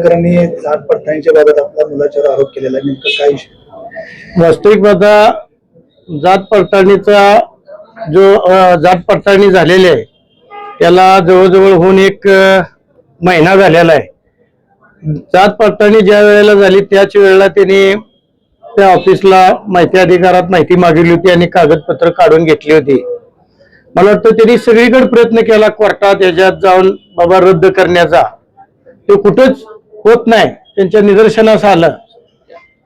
कार्यकर्त्यांनी जात पडताळणीच्या बाबत आपल्या मुलाच्यावर आरोप केलेला आहे, नेमकं काय विषय? वास्तविक पाहता जात पडताळणीचा जो जात पडताळणी झालेली आहे त्याला जवळजवळ होऊन एक महिना झालेला आहे. जात पडताळणी ज्या वेळेला झाली त्याच वेळेला त्यांनी त्या ऑफिसला माहिती अधिकारात माहिती मागितली होती आणि कागदपत्र काढून घेतली होती. मला वाटतं त्यांनी सगळीकडे प्रयत्न केला कोर्टात याच्यात जाऊन बाबा रद्द करण्याचा, ते कुठंच होत नाही, त्यांच्या निदर्शनास आलं.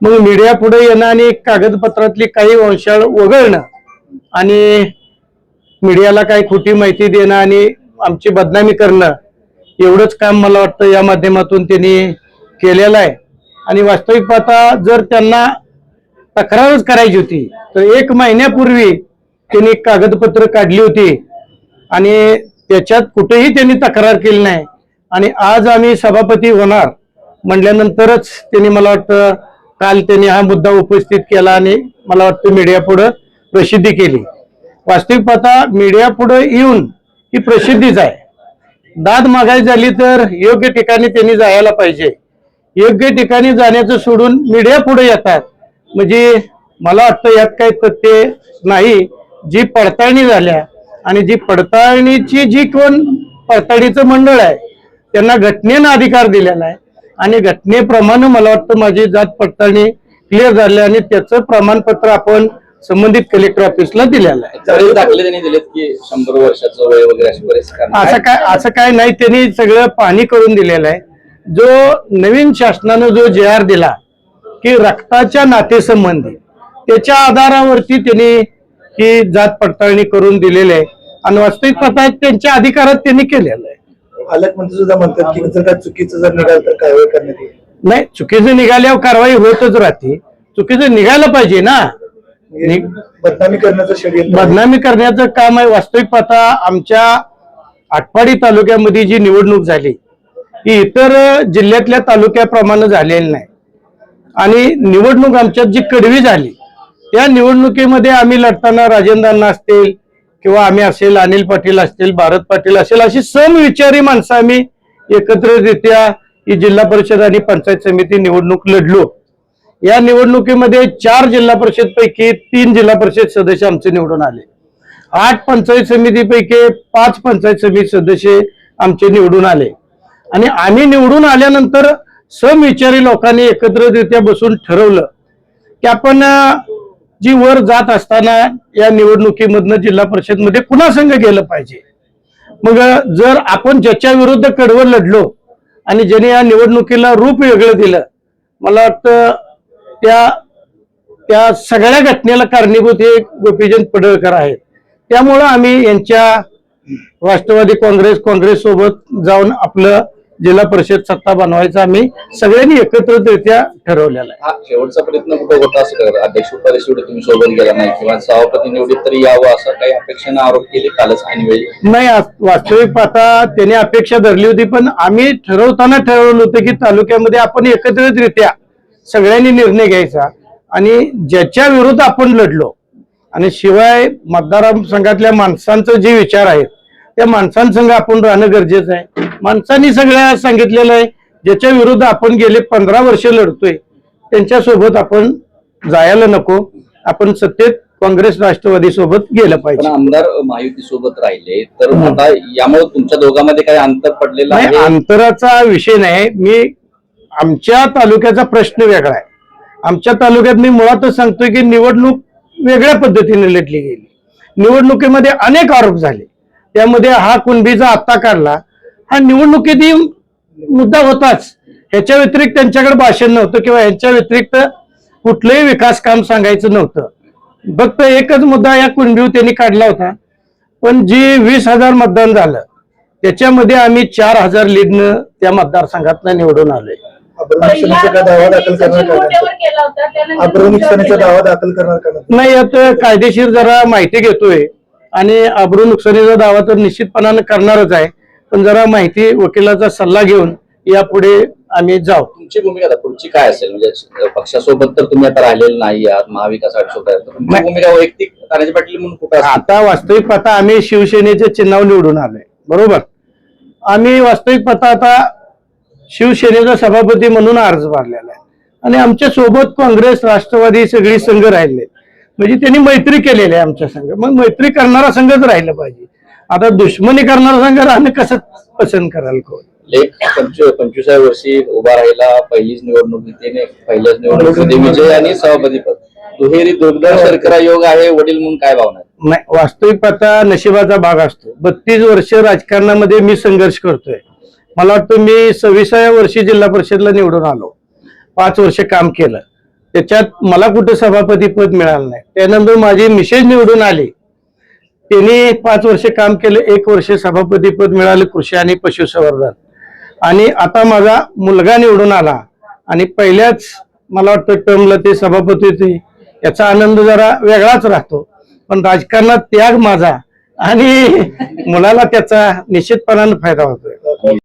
मग मीडिया पुढे येणं आणि कागदपत्रातली काही वंशाळ वगळणं आणि मीडियाला काही खोटी माहिती देणं आणि आमची बदनामी करणं एवढंच काम मला वाटतं या माध्यमातून त्यांनी केलेलं आहे. आणि वास्तविक पाहता जर त्यांना तक्रारच करायची होती तर 1 महिन्यापूर्वी त्यांनी कागदपत्र काढली होती आणि त्याच्यात कुठेही त्यांनी तक्रार केली नाही. आणि आज आम्ही सभापती होणार म्हटल्यानंतरच त्यांनी मला वाटतं काल त्यांनी हा मुद्दा उपस्थित केला आणि मला वाटतं मीडिया पुढे प्रसिद्धी केली. वास्तविक पाहता मीडिया पुढे येऊन ही प्रसिद्धीच आहे. दाद मागायची झाली तर योग्य ठिकाणी त्यांनी जायला पाहिजे. योग्य ठिकाणी जाण्याचं सोडून मीडिया पुढे येतात म्हणजे मला वाटतं यात काही तथ्य नाही. जी पडताळणी झाल्या आणि जी पडताळणीची जी कोण पडताळणीचं मंडळ आहे त्यांना घटनेनं अधिकार दिलेला आहे आणि घटनेप्रमाणे मला वाटतं माझी जात पडताळणी क्लिअर झाली आणि त्याचं प्रमाणपत्र आपण संबंधित कलेक्टर ऑफिसला दिलेलं आहे. दाखले त्यांनी दिलेत की 100 वर्षाचं वय वगैरे अशी बरेच असं काय नाही, त्यांनी सगळं पाहणी करून दिलेलं आहे. जो नवीन शासनानं जो JR दिला की रक्ताच्या नातेसंबंधी त्याच्या आधारावरती त्यांनी ही जात पडताळणी करून दिलेली आहे आणि वास्तविक पाहता त्यांच्या अधिकारात त्यांनी केलेलं आहे. पालकमंत्री सुद्धा म्हणतात की जर का चुकीचं जर निघाल तर कारवाई करण्यात येईल. नाही, चुकीचं निघाल्यावर कारवाई होतच राहते. चुकीचं निघायला पाहिजे ना. बदनामी करण्याचं षडयंत्र, बदनामी करण्याचं काम आहे. वास्तविक पाहता आमच्या आटपाडी तालुक्यामध्ये जी निवडणूक झाली ही इतर जिल्ह्यातल्या तालुक्याप्रमाणे झालेली नाही आणि निवडणूक आमच्यात जी कडवी झाली त्या निवडणुकीमध्ये आम्ही लढताना राजेंद्र अण्णा असतील किंवा आम्ही असेल, अनिल पाटील असतील, भारत पाटील असेल, अशी समविचारी माणसं आम्ही एकत्रितरित्या ही जिल्हा परिषद आणि पंचायत समिती निवडणूक लढलो. या निवडणुकीमध्ये 4 जिल्हा परिषद पैकी 3 जिल्हा परिषद सदस्य आमचे निवडून आले. 8 पंचायत समितीपैकी 5 पंचायत समिती सदस्य आमचे निवडून आले आणि आम्ही निवडून आल्यानंतर समविचारी लोकांनी एकत्रितरित्या बसून ठरवलं की आपण जी वर जात असताना या निवडणुकीमधनं जिल्हा परिषद मध्ये पुन्हा संघ गेलं पाहिजे. मग जर आपण ज्याच्या विरुद्ध कडवं लढलो आणि ज्याने या निवडणुकीला रूप वेगळं दिलं, मला वाटतं त्या सगळ्या घटनेला कारणीभूत हे गोपीचंद पडळकर आहेत. त्यामुळं आम्ही यांच्या राष्ट्रवादी काँग्रेस सोबत जाऊन आपलं जिल्हा परिषद सत्ता बनवायचा आम्ही सगळ्यांनी एकत्रितरित्या ठरवलेला आहे. हा शेवटचा प्रयत्न कुठे होता असं अध्यक्ष उपाध्यक्ष तुम्ही सोबत गेला नाही किंवा सभापती निवडीत तरी यावं असं काही अपेक्षेनं आरोप केले कालच ऐनवेळी? नाही, वास्तविक पाहता त्याने अपेक्षा धरली होती पण आम्ही ठरवताना ठरवलं होतं की तालुक्यामध्ये आपण एकत्रितरित्या सगळ्यांनी निर्णय घ्यायचा आणि ज्याच्या विरुद्ध आपण लढलो आणि शिवाय मतदारसंघातल्या माणसांचं जे विचार आहेत त्या माणसांसंग आपण राहणं गरजेचं आहे. माणसांनी सगळ्या सांगितलेलं आहे ज्याच्या विरुद्ध आपण गेले 15 वर्ष लढतोय त्यांच्यासोबत आपण जायला नको, आपण सत्तेत काँग्रेस राष्ट्रवादी सोबत गेलं पाहिजे. आमदार महायुती सोबत राहिले तर आता यामुळे तुमच्या दोघांमध्ये काही अंतर पडलेलं आहे? अंतराचा विषय नाही, आमच्या तालुक्याचा प्रश्न वेगळा आहे. आमच्या तालुक्यात मी मुळातच सांगतोय की निवडणूक वेगळ्या पद्धतीने लढली गेली. निवडणुकीमध्ये अनेक आरोप झाले, त्यामध्ये हा कुणबीचा आत्ता काढला हा निवडणुकीतही मुद्दा होताच. ह्याच्या व्यतिरिक्त त्यांच्याकडे भाषण नव्हतं किंवा ह्याच्या व्यतिरिक्त कुठलंही विकास काम सांगायचं नव्हतं. फक्त एकच मुद्दा या कुणबीवर त्यांनी काढला होता. पण जी 20,000 मतदान झालं त्याच्यामध्ये आम्ही 4,000 लीडनं त्या मतदारसंघातनं निवडून आलोय. दावा दाखल करणार नाही, आता कायदेशीर जरा माहिती घेतोय आणि अब्रू नुकसानीचा दावा तर निश्चितपणाने करणारच आहे, पण जरा माहिती वकिलाचा सल्ला घेऊन यापुढे आम्ही जाऊ. तुमची भूमिका पुढची काय असेल? म्हणजे पक्षासोबत तर तुम्ही आता राहिलेलं नाही आहात, महाविकास आघाडीसोबत तुमची भूमिका वैयक्तिक तानाजी पाटील म्हणून कुठं? आता वास्तविक पाहता आम्ही शिवसेनेचे चिन्हावर निवडून आलोय, बरोबर. आम्ही वास्तविक पाहता आता शिवसेनेचा सभापती म्हणून अर्ज भरलेला आहे आणि आमच्या सोबत काँग्रेस राष्ट्रवादी सगळी संघ राहिले, म्हणजे त्यांनी मैत्री केलेली आहे आमच्या संघ. मग मैत्री करणारा संघच राहिला पाहिजे. आता दुश्मनी करणारा संघ राहणं कसं पसंत कराल कोण? लेख 25व्या वर्षी उभा राहिला, पहिलीच निवडणुकीने पहिल्याच निवडणुकीमध्ये विजय आणि सभापतीपद, दुहेरी दुर्धर शर्करा योग आहे. वडील म्हणून काय भावना आहे? नाही, वास्तविक पाहता नशिबाचा भाग असतो. 32 वर्ष राजकारणामध्ये मी संघर्ष करतोय. मला वाटतं मी 26व्या वर्षी जिल्हा परिषदला निवडून आलो, 5 वर्ष काम केलं. त्याच्यात मला कुठं सभापती पद मिळालं नाही. त्यानंतर माझी मिसेस निवडून आली, त्यांनी 5 वर्ष काम केलं, 1 वर्ष सभापती पद मिळालं कृषी आणि पशुसंवर्धन. आणि आता माझा मुलगा निवडून आला आणि पहिल्याच मला वाटतं टर्मला ते सभापती होते. याचा आनंद जरा वेगळाच राहतो. पण राजकारणात त्याग माझा आणि मुलाला त्याचा निश्चितपणाने फायदा होतोय.